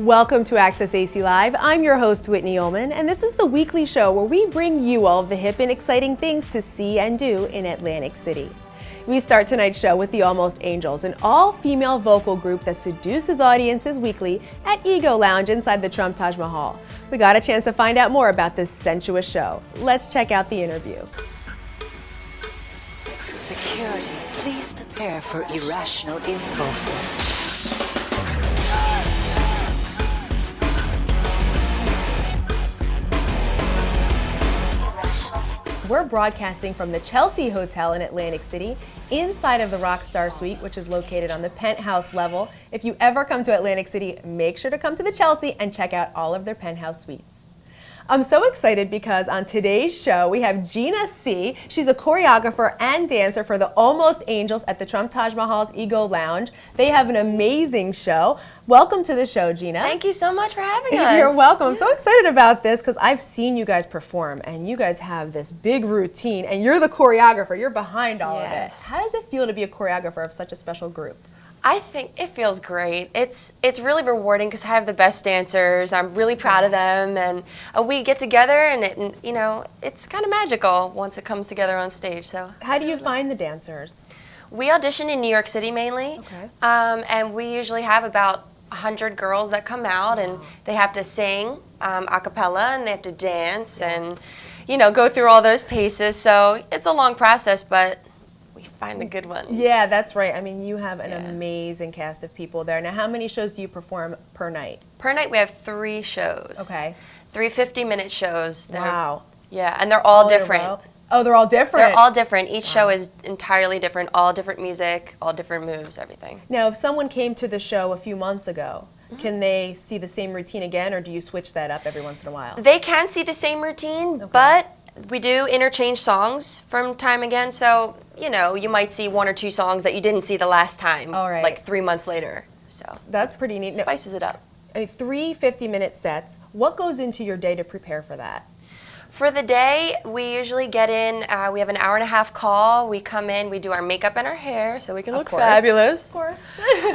Welcome to Access AC Live. I'm your host, Whitney Ullman, and this is the weekly show where we bring you all of the hip and exciting things to see and do in Atlantic City. We start tonight's show with the Almost Angels, an all-female vocal group that seduces audiences weekly at Ego Lounge inside the Trump Taj Mahal. We got a chance to find out more about this sensuous show. Let's check out the interview. Security, please prepare for irrational impulses. We're broadcasting from the Chelsea Hotel in Atlantic City, inside of the Rockstar Suite, which is located on the penthouse level. If you ever come to Atlantic City, make sure to come to the Chelsea and check out all of their penthouse suites. I'm so excited because on today's show, we have Gina C. She's a choreographer and dancer for the Almost Angels at the Trump Taj Mahal's Ego Lounge. They have an amazing show. Welcome to the show, Gina. Thank you so much for having us. You're welcome. I'm so excited about this because I've seen you guys perform and you guys have this big routine and you're the choreographer. You're behind all of it. How does it feel to be a choreographer of such a special group? I think it feels great. It's really rewarding because I have the best dancers. I'm really proud of them, and we get together, and it's kind of magical once it comes together on stage. So how do you find the dancers? We audition in New York City mainly, and we usually have about 100 girls that come out, and they have to sing a cappella, and they have to dance, and go through all those paces. So it's a long process, but we find the good ones. Yeah, that's right. I mean, you have an amazing cast of people there. Now, how many shows do you perform per night? Per night, we have 3 shows. Okay. 3 50-minute shows. Wow. Yeah, and they're all different. Oh, they're all different? They're all different. Each show is entirely different, all different music, all different moves, everything. Now, if someone came to the show a few months ago, can they see the same routine again, or do you switch that up every once in a while? They can see the same routine, but we do interchange songs from time again, so you might see 1 or 2 songs that you didn't see the last time, like 3 months later. So that's pretty neat. Spices it up. 3 50-minute sets. What goes into your day to prepare for that? For the day, we usually get in, we have an hour-and-a-half call. We come in, we do our makeup and our hair so we can look fabulous. Of course.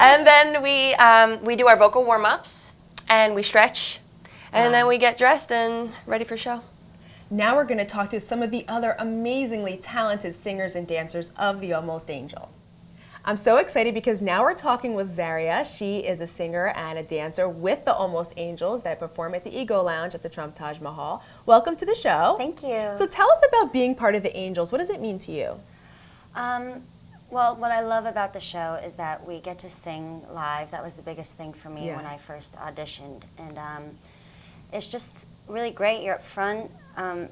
And then we do our vocal warm-ups, and we stretch, and then we get dressed and ready for show. Now we're going to talk to some of the other amazingly talented singers and dancers of the Almost Angels. I'm so excited because now we're talking with Zaria. She is a singer and a dancer with the Almost Angels that perform at the Ego Lounge at the Trump Taj Mahal. Welcome to the show. Thank you. So tell us about being part of the Angels. What does it mean to you? Well, what I love about the show is that we get to sing live. That was the biggest thing for me when I first auditioned. And it's just really great. You're up front, and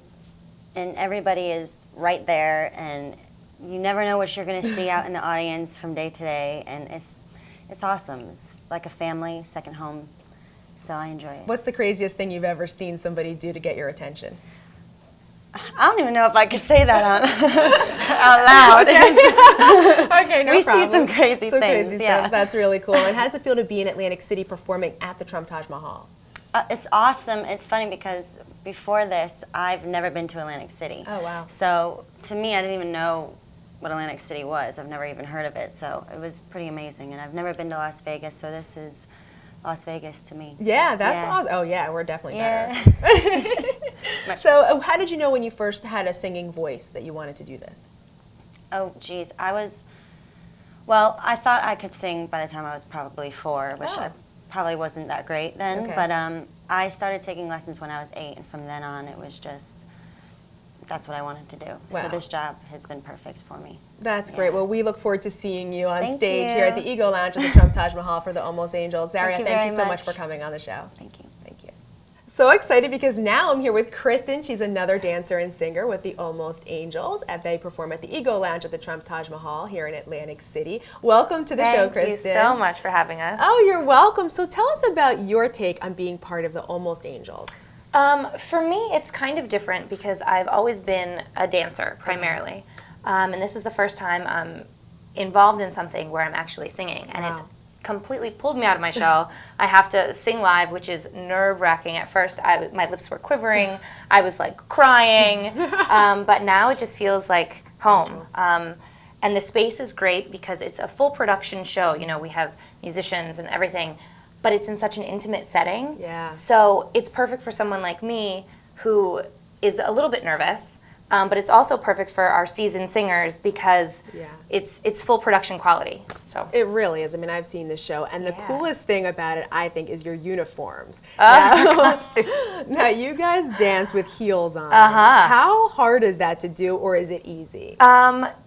everybody is right there, and you never know what you're going to see out in the audience from day to day, and it's awesome. It's like a family, second home, so I enjoy it. What's the craziest thing you've ever seen somebody do to get your attention? I don't even know if I could say that out loud. Okay, no we problem. See some crazy things. Crazy stuff. That's really cool. And how does it feel to be in Atlantic City performing at the Trump Taj Mahal? It's awesome. It's funny because before this, I've never been to Atlantic City. Oh, wow. So to me, I didn't even know what Atlantic City was. I've never even heard of it. So it was pretty amazing. And I've never been to Las Vegas, so this is Las Vegas to me. Yeah, that's awesome. Oh, yeah, we're definitely better. So how did you know when you first had a singing voice that you wanted to do this? Oh, geez. I thought I could sing by the time I was probably 4, which I probably wasn't that great then. Okay. But I started taking lessons when I was 8, and from then on it was just, that's what I wanted to do. Wow. So this job has been perfect for me. That's great. Well, we look forward to seeing you on stage here at the Ego Lounge at the Trump Taj Mahal for the Almost Angels. Zaria, thank you so much for coming on the show. Thank you. Thank you. So excited because now I'm here with Kristen. She's another dancer and singer with the Almost Angels, and they perform at the Ego Lounge at the Trump Taj Mahal here in Atlantic City. Welcome to the show, Kristen. Thank you so much for having us. Oh, you're welcome. So tell us about your take on being part of the Almost Angels. For me, it's kind of different because I've always been a dancer primarily, and this is the first time I'm involved in something where I'm actually singing, and it's completely pulled me out of my shell. I have to sing live, which is nerve-wracking. At first, my lips were quivering. I was like crying, but now it just feels like home. And the space is great because it's a full production show. We have musicians and everything. but it's in such an intimate setting. Yeah. So it's perfect for someone like me who is a little bit nervous, but it's also perfect for our seasoned singers because it's full production quality. So It really is. I mean, I've seen this show, and the coolest thing about it, I think, is your uniforms. Now, you guys dance with heels on. How hard is that to do, or is it easy?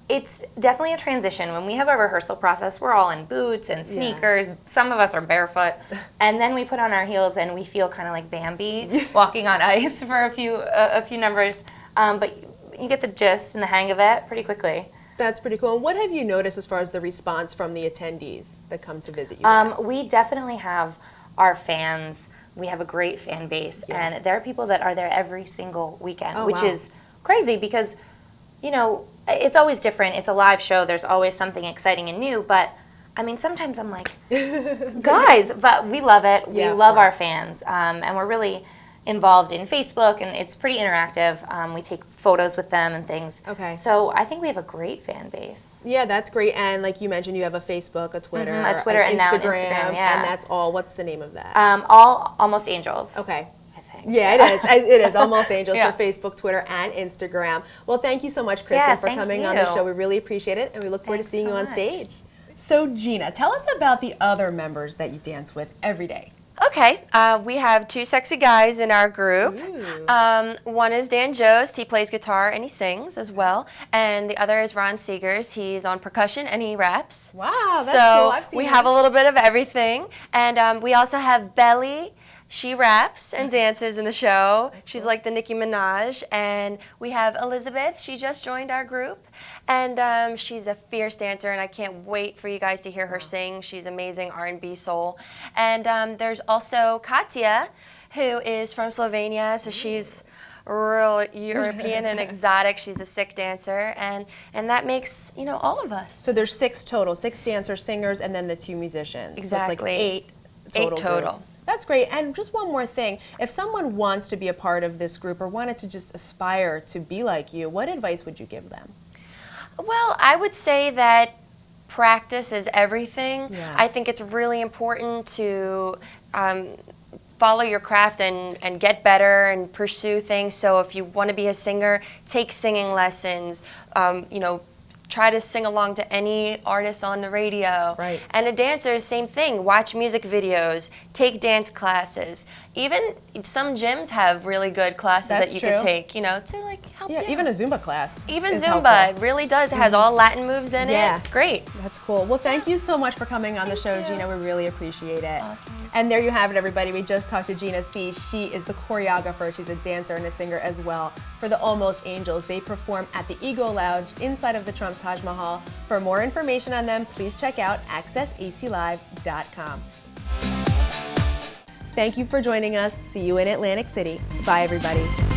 It's definitely a transition. When we have a rehearsal process, we're all in boots and sneakers. Some of us are barefoot. And then we put on our heels and we feel kind of like Bambi walking on ice for a few numbers. But you get the gist and the hang of it pretty quickly. That's pretty cool. And what have you noticed as far as the response from the attendees that come to visit you guys? We definitely have our fans. We have a great fan base. And there are people that are there every single weekend, which is crazy because, you know, it's always different. It's a live show. There's always something exciting and new. But, I mean, sometimes I'm like, guys, but we love it. We love our fans. And we're really involved in Facebook, and it's pretty interactive. We take photos with them and things. Okay. So I think we have a great fan base. Yeah, that's great. And like you mentioned, you have a Facebook, a Twitter, a Twitter, an and now an Instagram. Yeah. And that's all. What's the name of that? All Almost Angels. Okay. I think. Yeah, it is. It is Almost Angels for Facebook, Twitter, and Instagram. Well, thank you so much, Kristen, for coming on the show. We really appreciate it, and we look forward to seeing you on stage. So, Gina, tell us about the other members that you dance with every day. Okay, we have two sexy guys in our group. One is Dan Jost. He plays guitar and he sings as well. And the other is Ron Seegers. He's on percussion and he raps. Wow, that's so cool. I've seen we have a little bit of everything. And we also have Belly. She raps and dances in the show. She's like the Nicki Minaj. And we have Elizabeth. She just joined our group. And she's a fierce dancer, and I can't wait for you guys to hear her sing. She's amazing R&B soul. And there's also Katya, who is from Slovenia. So she's real European and exotic. She's a sick dancer. And that makes, you know, all of us. So there's 6 total, 6 dancers, singers, and then the 2 musicians. Exactly. So it's like 8 total. Group. That's great. And just one more thing. If someone wants to be a part of this group or wanted to just aspire to be like you, what advice would you give them? Well, I would say that practice is everything. Yeah. I think it's really important to follow your craft and get better and pursue things. So if you want to be a singer, take singing lessons, you know, try to sing along to any artist on the radio. Right. And a dancer, same thing. Watch music videos, take dance classes. Even some gyms have really good classes that you could take, you know, to like help you. Even a Zumba class. Even is Zumba, helpful. it really does. It has all Latin moves in it. It's great. That's cool. Well, thank you so much for coming on the show, Gina. We really appreciate it. Awesome. And there you have it, everybody. We just talked to Gina C. She is the choreographer. She's a dancer and a singer as well for the Almost Angels. They perform at the Ego Lounge inside of the Trump Taj Mahal. For more information on them, please check out accessaclive.com. Thank you for joining us. See you in Atlantic City. Bye, everybody.